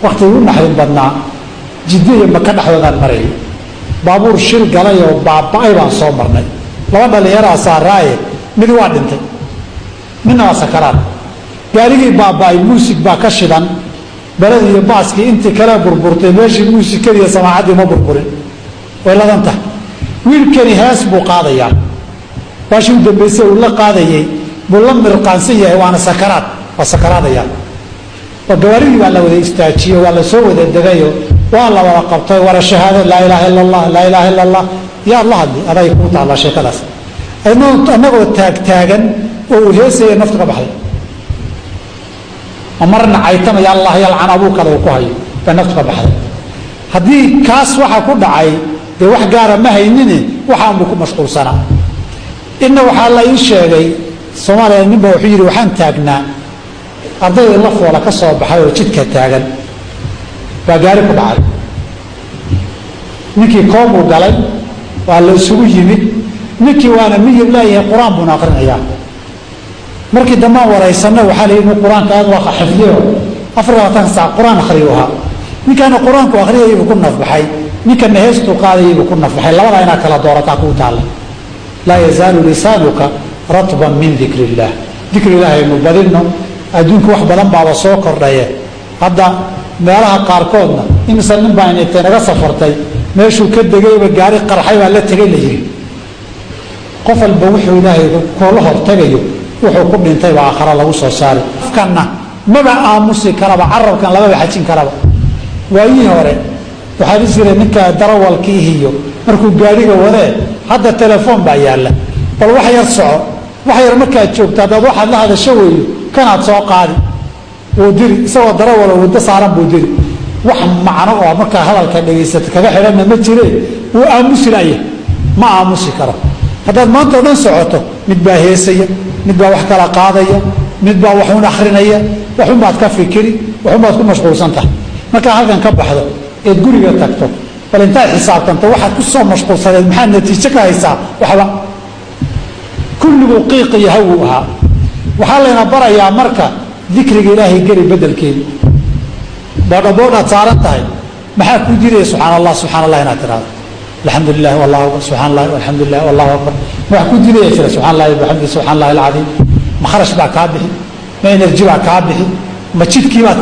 waqti ugu naxdin badnaa Jiddo iyo Maka dhexdoodaan maray baabuur shil galay oo baaba'ay baan soo marnay laba dhalinyaro saaraaye mid waa dhintay midna waa sakaraad gaarigii baaba'ay muusig baa ka shidan balad iyo baaskii intii kala burburtay meeshii muusikada iyo samaacadii ma burburin way ladanta wiilkani hees buu qaadayaa waashii u dambeysay uu la qaadayay buu la mirqaansan yahay waana sakaraad waa sakaraadaya oo gaarigii baa la wada istaajiyay waa la soo wada degayo waa la wada qabtay wara shahaado laa ilaaha illa allah laa ilaaha illa allah yaa allah aday ku taala sheekadaas anagoo taagan oo heesay nafta ka baxday amarna aytama ya allah yal'an abuka law ku hayo baa nafta ka baxday hadii kaas waxa ku dhacay de wax gaara ma haynine waxaan ku mashquulsanaa inna waxa la ii sheegay Soomaaliya ninba wuxuu yiri waxaan taagnaa arday la foola ka soo baxay oo jidka taagan baa gaari ku dhacay ninkii koob u galay waa la isugu yimid ninkii waana miyir leeyahay quraan buu aqrinayaa markii dhammaan waraysanna waxa la yiri quraanka aad waa xifdiyo 24 saac quraan akhriyoha ninkan quraanku akhriyo ku nafbaxay ninkan heestu qaaday ku nafbaxay labada ina kala doorata ku taal la yazaalu lisanuka ratban min dhikrillah dhikrillah inuu badino adduunku wax badan baa soo kordhaya hadda meelaha qaarkoodna imisa nin baa inay naga safartay meeshuu ka degayba gaari qarxay baa la tagay la yiri qof walba wuxuu ilaahay ku la hortagayo wuxuu ku dhintay baa aakhira lagu soo saaray kana maba aamusi karaba carabkan laba xajin karaba waayii hore waxa dhisiray ninka darawalkii hiyo markuu gaariga wadee hadda telefoon baa yaala bal wax yar soco wax yar markaa joogtaa dad waxa la hadasho weeyo kanaad soo qaadi oo diri isagoo darawal wada saaran buu diri wax macno oo marka hadalka dhageysata kaga xiran ma jireen oo aamusi laayay ma aamusi karo haddaad maanta dhan socoto mid baa heesaya mid baa wax kala qaadaya mid baa wax u akhrinaya wax u baad ka fikiri wax u baad ku mashquulsan tahay marka halkan ka baxdo ee guriga tagto bal inta xisaabtanto waxa ku soo mashquulsaday maxaa natiijo ka haysaa waxba kullu qiiq yahuha waxa leena barayaa marka dhikriga ilaahay gari bedelkeed boodha saaran tahay maxaa ku jiray subhanallah ina tiraado alhamdulillah wallahu subhanallah walhamdulillah wallahu akbar waxa ku jiray subhanallah bihamdi subhanallah alazim ma kharash ba ka bixi ma energy ba ka bixi ma jidkii baad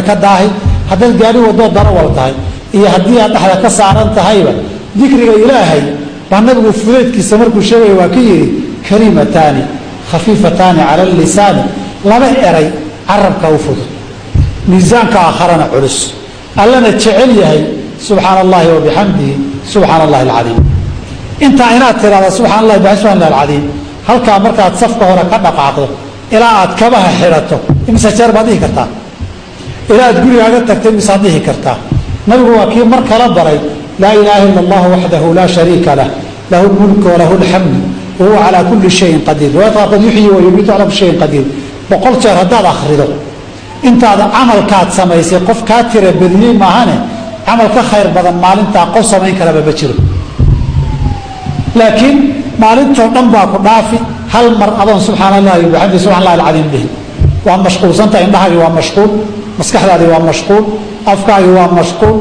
ka daahay haddii gaari wado darawal tahay iyo haddii aad dhaxda ka saaran tahayba dhikriga ilaahay baa nabigu fudeedkiisa markuu sheegay waa ka yiri kalimatani khafifatani ala lisan laba eray arabka u fudud miisaanka akharana culus allana jecel yahay subhanallahi wa bihamdihi subhanallahi alazim inta inaad tiraahdo subhanallahi wa subhanallahi alazim halka markaad safka hore ka dhaqaaqdo ilaa aad kabaha xirato imsa jeer baad dhihi kartaa ilaa aad gurigaaga tagtay imsa dhihi kartaa nabigu waa kii mar kala baray laa ilaaha illa allah wahdahu la sharika lah lahu mulku wa lahu alhamd wa huwa ala kulli shay'in qadir wa qad yuhyi wa yumiitu ala kulli shay'in qadir boqol jeer haddaad akhrido intaad amalkaad samaysay qof ka tira badiyay maahane amal ka khayr badan maalinta qof samayn kara ba jiro laakiin maalinta dhan baa ku dhaafi hal mar adoon subhanallahi wa bihamdihi subhanallahi alazim bihi waa mashquulsanta indhahaagi waa mashquul maskaxdaadi waa mashquul afkaagi waa mashquul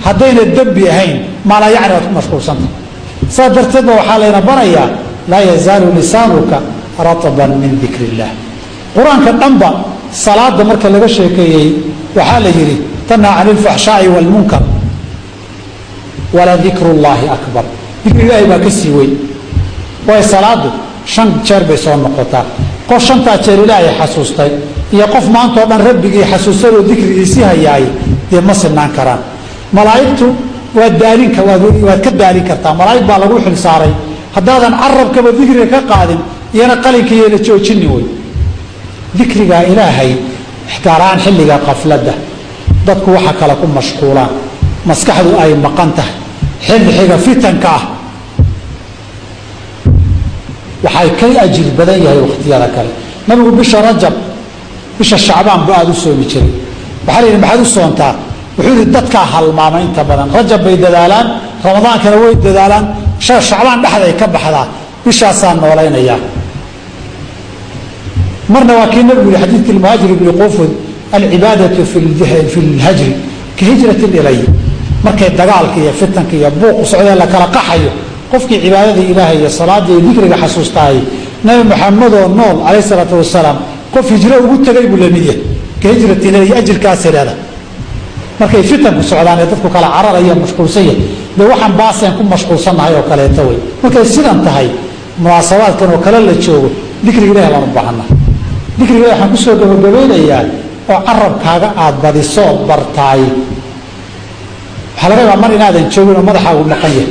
haddayna dambi ahayn ma la yacni waad mashquulsanta sadarteed waxaa layna barayaa laa yazaalu lisaanuka ratban min dhikrillah quraanka dhanba salaada marka laga sheekeeyay waxa la yiri tanaa 'anil fahshaa'i wal munkar wala dhikrullahi akbar dhikriga baa ka sii weyn way salaadu shan jeer bay soo noqotaa qof shanta jeer ilaahay xasuustay iyo qof maanta oo dhan rabbigii xasuustay oo dhikrigiisa hayay de ma sinaan karaan malaa'iktu waa daalinka waa ka daalin kartaa malaa'ik baa lagu xil saaray haddaadan carabkaba dhikriga ka qaadin iyana qalinka yeela joojini way dhikriga ilaahay ixtiraan xilliga qaflada dadku waxa kala ku mashquulaan maskaxdu ay maqan tahay xilliga fitanka ah waxay kay ajir badan yahay waqtiyada kale nabigu bisha rajab bisha shacbaan baa aad u soo jiray waxa leeyahay maxaad u soontaa wuxuu dadka halmaamay inta badan rajab bay dadaalaan ramadaan kale way dadaalaan shacbaan dhaxday ka baxdaa bishaasaan nooleynaya marna waa kii nabigu xadiidkii muhaajir ibn qufud alcibaadatu fi lhajri ka hijratin ilay markay dagaalka iyo fitanka iyo buuqu socdee la kala qaxayo qofkii cibaadadii ilaahay iyo salaada iyo dikriga xasuustaayay nabi maxamedoo nool calayh isalaatu wasalaam qof hijro ugu tegay buu lamid yahay ka hijratin ilay ajirkaas idhahda markay fitanku socdaan ee dadku kala cararaya mashquulsan yahay dee waxaan baaseen ku mashquulsannahay oo kaleeto wey markay sidan tahay munaasabaadkan oo kale la joogo dikriga ilahi baan u baahanaa dikriga ilahi waxaan kusoo gabagabaynayaa oo carabkaaga aada badisood bartaay waxaa laga yaabaa mar inaadan joogin oo madaxaagu maqan yahay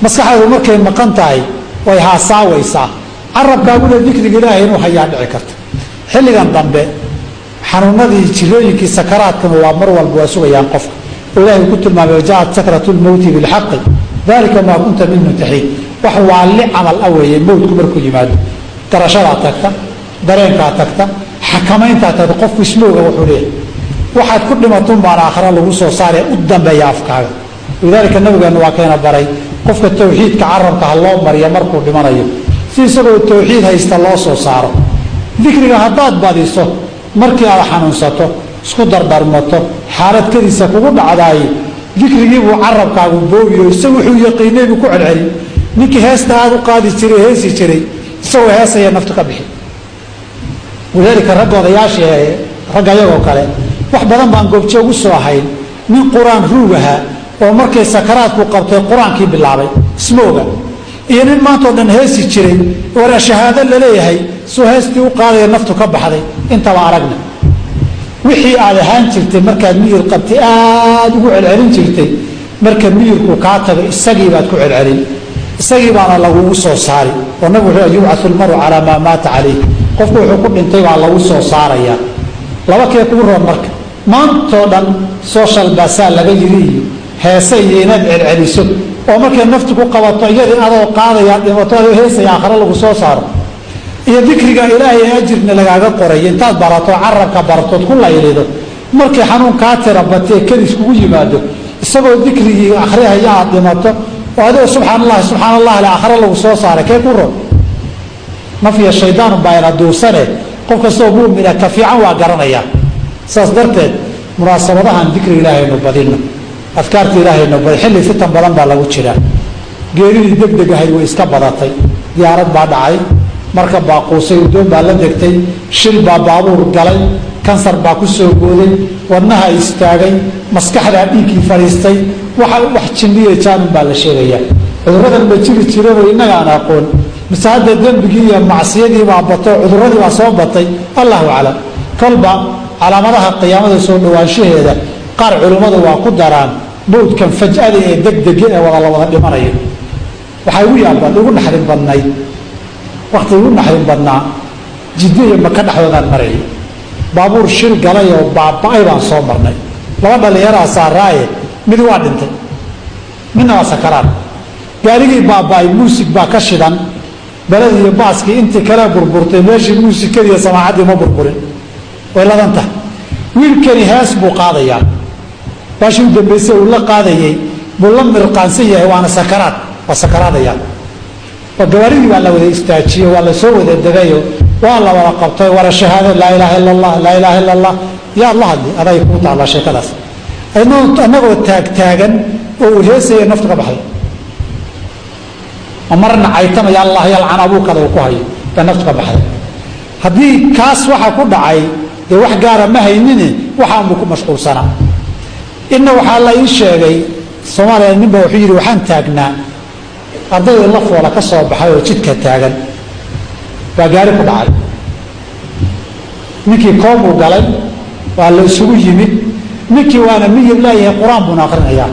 maskaxdaadu markay maqan tahay way haasaawaysaa carabkaaguna dikriga ilaahay inuu hayaa dhici karta xilligan dambe xanuunadii jirooyinkii sakaraadkana waa mar walba waa sugayaan qofka oo ilahay uu ku tilmaamay wajaءat sakratu lmowti bilxaqi dalika maa kunta minhu taxiid wax waalli camal a weeye mowtku markuu yimaado garashadaa tagta dareenkaa tagta xakamayntaa tagta qofku ismooga wuxuu leeyahay waxaad ku dhimatun baana aakhira lagu soo saaree u dambeeya afkaaga lidaalika nabigeenu waa keena baray qofka tawxiidka carabka ha loo mariya markuu dhimanayo si isagoo tawxiid haysta loo soo saaro dikriga haddaad badiso markii aad xanuunsato isku dardarmato xaalad kadiisa kugu dhacdaay dikrigiibuu carabkaagu boobiyo isagu wuxuu yaqiinay buu ku celcelin ninkii heesta aada u qaadi jiray heesi jiray isagoo heesaya naftu ka bixi walidaalika ragga odayaasha ragga ayagoo kale wax badan baan goobjoog u soo ahayn nin qur-aan ruug ahaa oo markay sakaraadku qabtay qur-aankii bilaabay ismooga iyo nin maantao dhan heesi jiray wara shahaado laleeyahay soo heestii u qaadaya naftu ka baxday intaba aragna wixii aad ahaan jirtay markaad miyir qabtay aada ugu celcelin jirtay marka miyirku kaa tago isagii baad ku celcelin isagii baana lagugu soo saari oo nabigu wuxuu yubcathu lmaru calaa maa maata calayh qofku wuxuu ku dhintay baa lagu soo saarayaa laba kee kugu roon marka maantoo dhan social baasaa laga yiri iyo heese iyo inaad celceliso oo markay naftu ku qabato iyadii adoo qaadaya dhimato adoo heesaya aakhare lagu soo saaro iyo dikriga ilaahay ee ajirna lagaaga qoray intaad barato carabka baratood ku laylido markii xanuun kaa tira batee kadis kugu yimaado isagoo dikrigii akhrihaya aad dhimato oo adigoo subxaan allah le aakhare lagu soo saaray kee ku roon nafya shaydaan baa ina duursane qof kastoo muumina ka fiican waa garanayaa saas darteed munaasabadahan dikri ilaahaynu badino afkaarta ilaahaynu badi xilli fitan badan baa lagu jiraa geeridii degdeg ahay way iska badatay diyaarad baa dhacay marka baa quusay uddoon baa la degtay shil baa baabuur galay kansar baa ku soo gooday wadnaha istaagay maskaxdaa dhiiggii fadhiistay wax jinniya jaanun baa la sheegayaa cudurradan ma jiri jiranoo innaga aan aqoon mise hadda dembigii iyo macsiyadii baa bato cudurradii baa soo batay allahu aclam kolba calaamadaha qiyaamada soo dhowaanshaheeda qaar culimmadu waa ku daraan mowdkan faj'ada ee degdega ee la wada dhimanayo waxaa igu naxrin badnayd wakti igu naxrin badnaa jiddo iyo maka dhexdoodaan marayay baabuur shil galay oo baaba-ay baan soo marnay laba dhallinyaraa saaraaye mid waa dhintay midna waa sakaraan gaarigii baaba-ay muusig baa ka shidan beledii iyo baaskii intii kale burburtay meeshii muusikadii iyo samaacaddii ma burburin way ladan tahay wiilkani hees buu qaadayaa baashii u dambaysay uu la qaadayey buu la mirqaansan yahay waana sakaraad waa sakaraadayaa oo gawaaridii baa la wada istaajiyey waa la soo wada degayo waa la wada qabtay wara shahaado laa ilaaha illa allah laa ilaaha illa allah yaa la hadli aday kuu taallaa sheekadaas annagoo taagtaagan oo uu heesaya naftu ka baxday marna caytamaya allah yalcan abuukada uu ku hayo baa naftu ka baxday haddii kaas waxa ku dhacay dee wax gaara ma haynine waxaanbuu ku mashquulsanaa inna waxaa la ii sheegay soomaaliya ninba wuxuu yidhi waxaan taagnaa ardaydii la foola ka soo baxay oo jidka taagan baa gaari ku dhacay ninkii koobuu galay waa la isugu yimid ninkii waana miyir leeyahay qur-aan buuna akrinayaa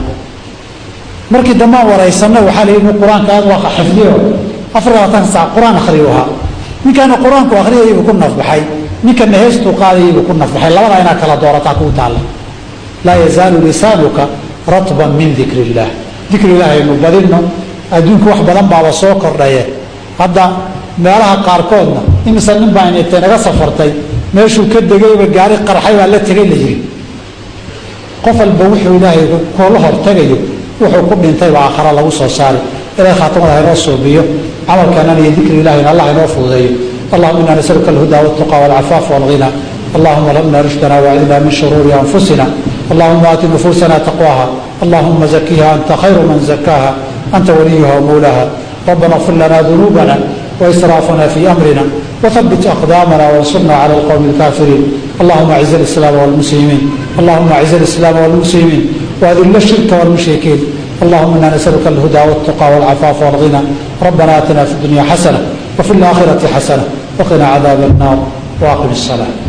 markii dambaan waraysanno waxaa la yidhi qur-aanka aad waa xifdiyo 24 saac qur-aan akhriyu ahaa ninkaana qur-aanku akhriyaybu ku nafbaxay ninkana heestuu qaadayaybu ku nafbaxay labadaa inaad kala doorataa kuu taalla laa yazaalu lisaanuka ratban min dikri illaah dikri ilaah aynu badinno adduunku wax badan baaba soo kordhaye hadda meelaha qaarkoodna imise nin baa inaytay naga safartay meeshuu ka degayba gaari qarxay baa la tegay la yiri qof walba wuxuu ilaahay kula hortagayo wuxuu ku dhintay baa aakhara lagu soo saari ilaahay khaatamada inoo soobiyo camalkeenana iyo dikri ilaahayna allah inoo fududeeyo allahuma inaa nasaluka alhudaa waltuqa walcafaafa walghina اللهم هبنا رشدنا واعذنا من شرور أنفسنا اللهم آت نفوسنا تقواها اللهم زكها أنت خير من زكاها أنت وليها ومولاها ربنا اغفر لنا ذنوبنا وإسرافنا في أمرنا وثبت أقدامنا وانصرنا على القوم الكافرين اللهم أعز الإسلام والمسلمين اللهم أعز الإسلام والمسلمين وأذل الشرك والمشركين اللهم إنا نسألك الهدى والتقى والعفاف والغنى ربنا آتنا في الدنيا حسنة وفي الآخرة حسنة وقنا عذاب النار وأقم الصلاة